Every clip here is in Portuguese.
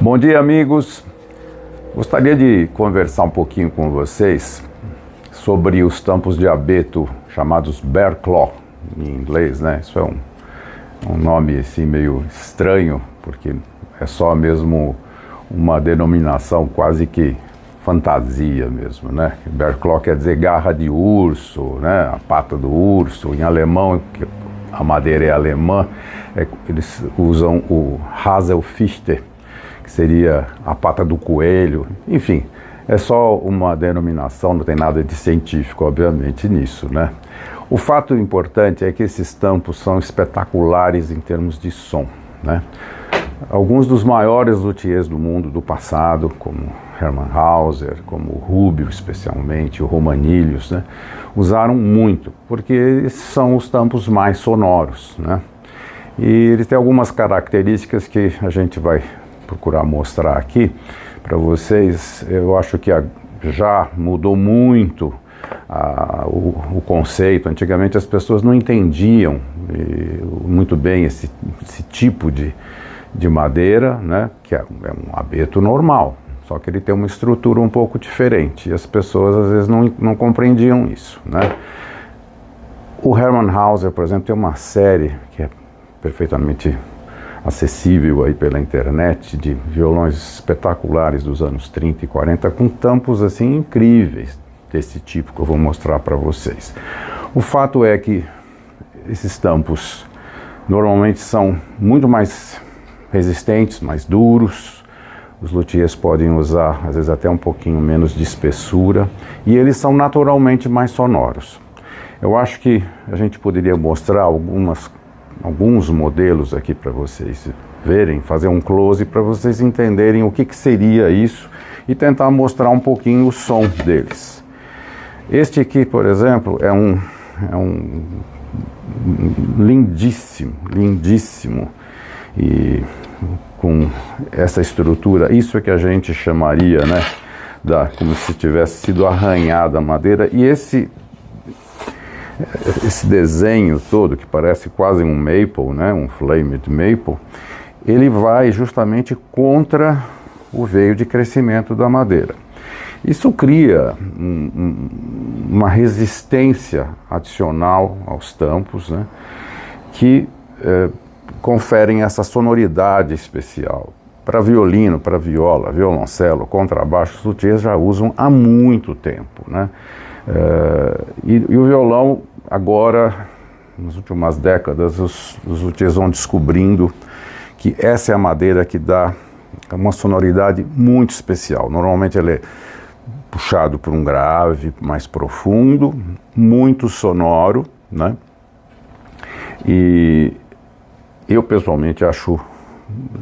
Bom dia, amigos. Gostaria de conversar um pouquinho com vocês sobre os tampos de abeto chamados bear claw em inglês, né? Isso é um nome assim meio estranho, porque é só mesmo uma denominação quase que fantasia mesmo, né? Bear claw quer dizer garra de urso, né? A pata do urso. Em alemão, que a madeira é alemã, eles usam o Haselfichte, que seria a pata do coelho. Enfim, é só uma denominação, não tem nada de científico, obviamente, nisso, né? O fato importante é que esses tampos são espetaculares em termos de som, né? Alguns dos maiores luthiers do mundo do passado, como Hermann Hauser, como o Rubio especialmente, o Romanillius, né, usaram muito, porque esses são os tampos mais sonoros, né? E eles têm algumas características que a gente vai procurar mostrar aqui para vocês. Eu acho que já mudou muito o conceito. Antigamente as pessoas não entendiam muito bem esse tipo de madeira, né, que é um abeto normal, só que ele tem uma estrutura um pouco diferente, e as pessoas às vezes não compreendiam isso, né? O Hermann Hauser, por exemplo, tem uma série que é perfeitamente acessível aí pela internet, de violões espetaculares dos anos 30 e 40, com tampos assim incríveis desse tipo que eu vou mostrar para vocês. O fato é que esses tampos normalmente são muito mais resistentes, mais duros. Os luthiers podem usar, às vezes, até um pouquinho menos de espessura, e eles são naturalmente mais sonoros. Eu acho que a gente poderia mostrar alguns modelos aqui para vocês verem, fazer um close para vocês entenderem o que seria isso e tentar mostrar um pouquinho o som deles. Este aqui, por exemplo, é um lindíssimo, lindíssimo, e com essa estrutura, isso é que a gente chamaria, né, como se tivesse sido arranhada a madeira. E esse desenho todo, que parece quase um maple, né, um flamed maple, ele vai justamente contra o veio de crescimento da madeira. Isso cria uma resistência adicional aos tampos, né, que conferem essa sonoridade especial. Para violino, para viola, violoncelo, contrabaixo, os luthiers já usam há muito tempo, né? E o violão, agora, nas últimas décadas, os luthiers vão descobrindo que essa é a madeira que dá uma sonoridade muito especial. Normalmente ele é puxado por um grave mais profundo, muito sonoro, né? E eu pessoalmente acho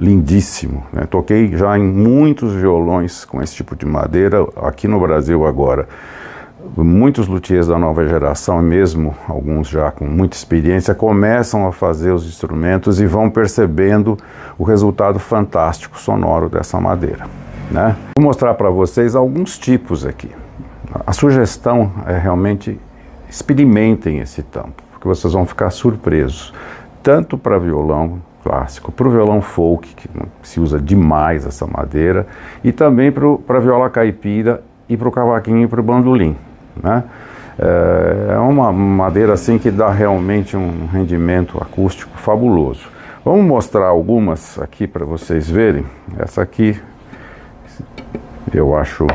lindíssimo, né? Toquei já em muitos violões com esse tipo de madeira aqui no Brasil agora. Muitos luthiers da nova geração, mesmo alguns já com muita experiência, começam a fazer os instrumentos e vão percebendo o resultado fantástico sonoro dessa madeira, né? Vou mostrar para vocês alguns tipos aqui. A sugestão é realmente experimentem esse tampo, porque vocês vão ficar surpresos, tanto para violão clássico, para o violão folk, que se usa demais essa madeira, e também para viola caipira e para o cavaquinho e para o bandolim, né? É uma madeira assim que dá realmente um rendimento acústico fabuloso. Vamos mostrar algumas aqui para vocês verem. Essa aqui eu acho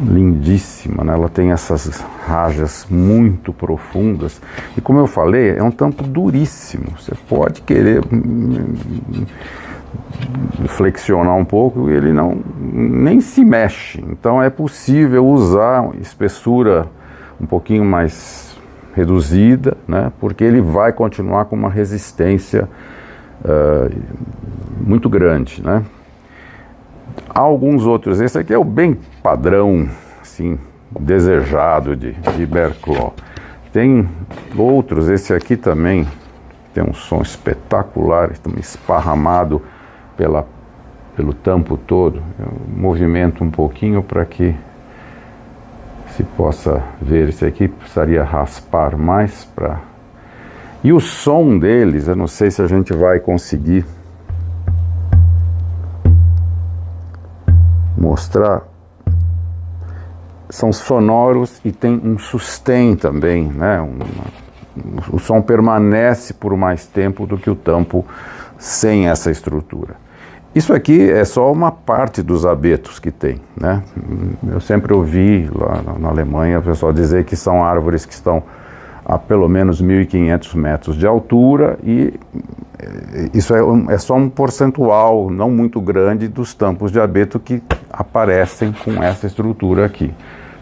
lindíssima, né? Ela tem essas rajas muito profundas e, como eu falei, é um tampo duríssimo. Você pode querer flexionar um pouco e ele nem se mexe. Então é possível usar espessura um pouquinho mais reduzida, né? Porque ele vai continuar com uma resistência muito grande, né? Há alguns outros. Esse aqui é o bem padrão, assim, desejado de bear claw. Tem outros. Esse aqui também tem um som espetacular, esparramado pelo tampo todo. Eu movimento um pouquinho para que se possa ver. Esse aqui precisaria raspar mais para... E o som deles, eu não sei se a gente vai conseguir mostrar, são sonoros e tem um sustain também, né? O som permanece por mais tempo do que o tampo sem essa estrutura. Isso aqui é só uma parte dos abetos que tem, né? Eu sempre ouvi lá na Alemanha o pessoal dizer que são árvores que estão a pelo menos 1.500 metros de altura, e isso é só um percentual não muito grande dos tampos de abeto que aparecem com essa estrutura aqui.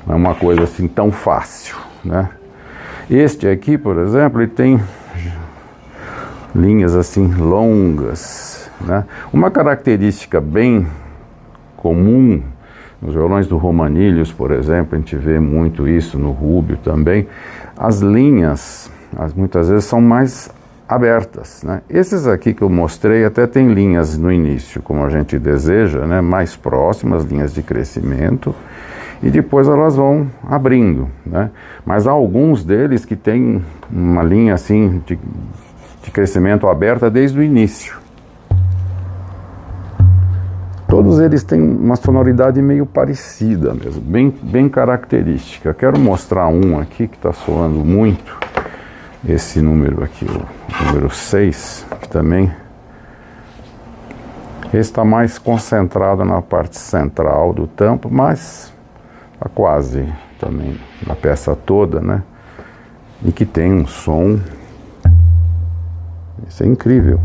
Não é uma coisa assim tão fácil, né? Este aqui, por exemplo, ele tem linhas assim longas, né? Uma característica bem comum nos violões do Romanilhos, por exemplo, a gente vê muito isso no Rubio também, as linhas, muitas vezes, são mais abertas, né? Esses aqui que eu mostrei até tem linhas no início, como a gente deseja, né? Mais próximas, linhas de crescimento, e depois elas vão abrindo, né? Mas há alguns deles que têm uma linha assim de crescimento aberta desde o início. Todos eles têm uma sonoridade meio parecida mesmo, bem característica. Quero mostrar um aqui que está soando muito, esse número aqui, o número 6, que também... Esse está mais concentrado na parte central do tampo, mas está quase também na peça toda, né? E que tem um som... Isso é incrível.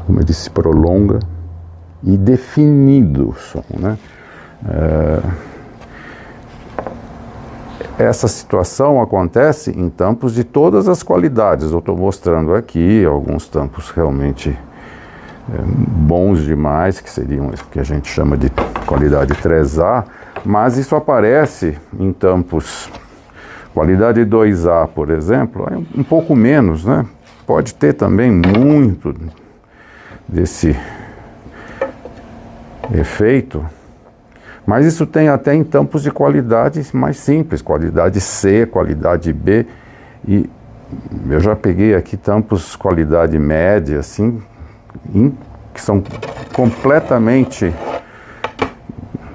Como ele se prolonga e definido o som, né? Essa situação acontece em tampos de todas as qualidades. Eu estou mostrando aqui alguns tampos realmente bons demais, que seriam o que a gente chama de qualidade 3A, mas isso aparece em tampos qualidade 2A, por exemplo, é um pouco menos, né? Pode ter também muito desse efeito, mas isso tem até em tampos de qualidade mais simples, qualidade C, qualidade B, e eu já peguei aqui tampos qualidade média, assim, que são completamente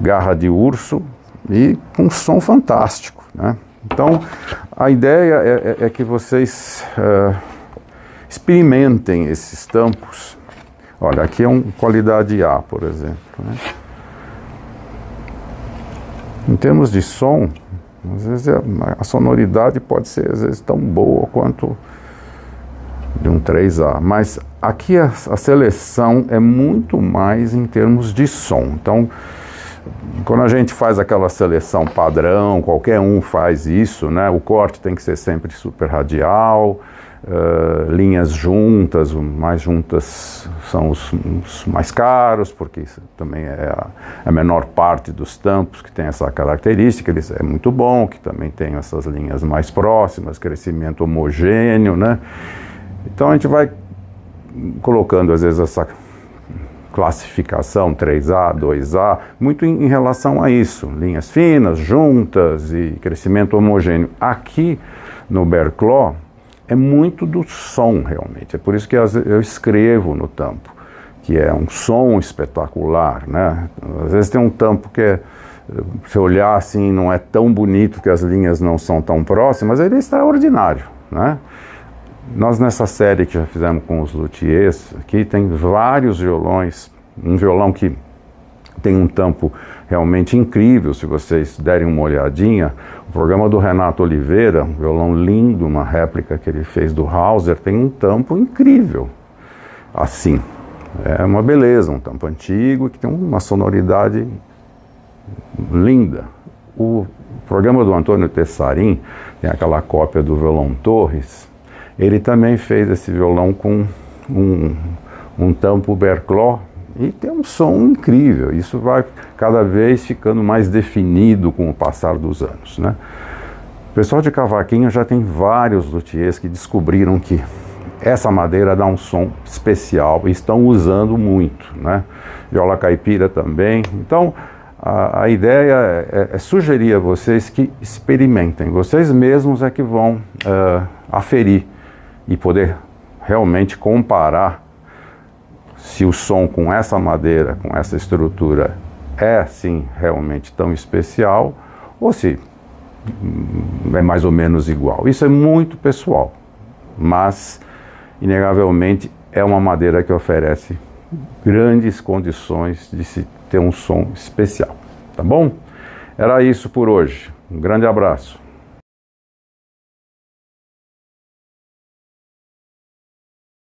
garra de urso e com som fantástico, né? Então, a ideia é que vocês experimentem esses tampos. Olha, aqui é um qualidade A, por exemplo, né? Em termos de som, às vezes a sonoridade pode ser às vezes tão boa quanto de um 3A, mas aqui a seleção é muito mais em termos de som. Então, quando a gente faz aquela seleção padrão, qualquer um faz isso, né? O corte tem que ser sempre super radial, linhas juntas, mais juntas são os mais caros, porque isso também é a menor parte dos tampos que tem essa característica. Ele é muito bom, que também tem essas linhas mais próximas, crescimento homogêneo, né? Então a gente vai colocando às vezes essa classificação 3A, 2A, muito em relação a isso, linhas finas, juntas e crescimento homogêneo. Aqui no Berklee é muito do som realmente, é por isso que eu escrevo no tampo, que é um som espetacular, né? Às vezes tem um tampo que se olhar assim não é tão bonito, que as linhas não são tão próximas, ele é extraordinário, né? Nós nessa série que já fizemos com os luthiers, aqui tem vários violões, um violão que tem um tampo realmente incrível, se vocês derem uma olhadinha, o programa do Renato Oliveira, um violão lindo, uma réplica que ele fez do Hauser, tem um tampo incrível, assim, é uma beleza, um tampo antigo que tem uma sonoridade linda. O programa do Antônio Tessarin, tem aquela cópia do violão Torres, ele também fez esse violão com um tampo Berklee e tem um som incrível. Isso vai cada vez ficando mais definido com o passar dos anos, né? O pessoal de cavaquinho já tem vários luthiers que descobriram que essa madeira dá um som especial e estão usando muito, né? Viola caipira também. Então, a ideia é sugerir a vocês que experimentem. Vocês mesmos é que vão aferir e poder realmente comparar se o som com essa madeira, com essa estrutura, é sim realmente tão especial, ou se é mais ou menos igual. Isso é muito pessoal, mas inegavelmente é uma madeira que oferece grandes condições de se ter um som especial, tá bom? Era isso por hoje. Um grande abraço.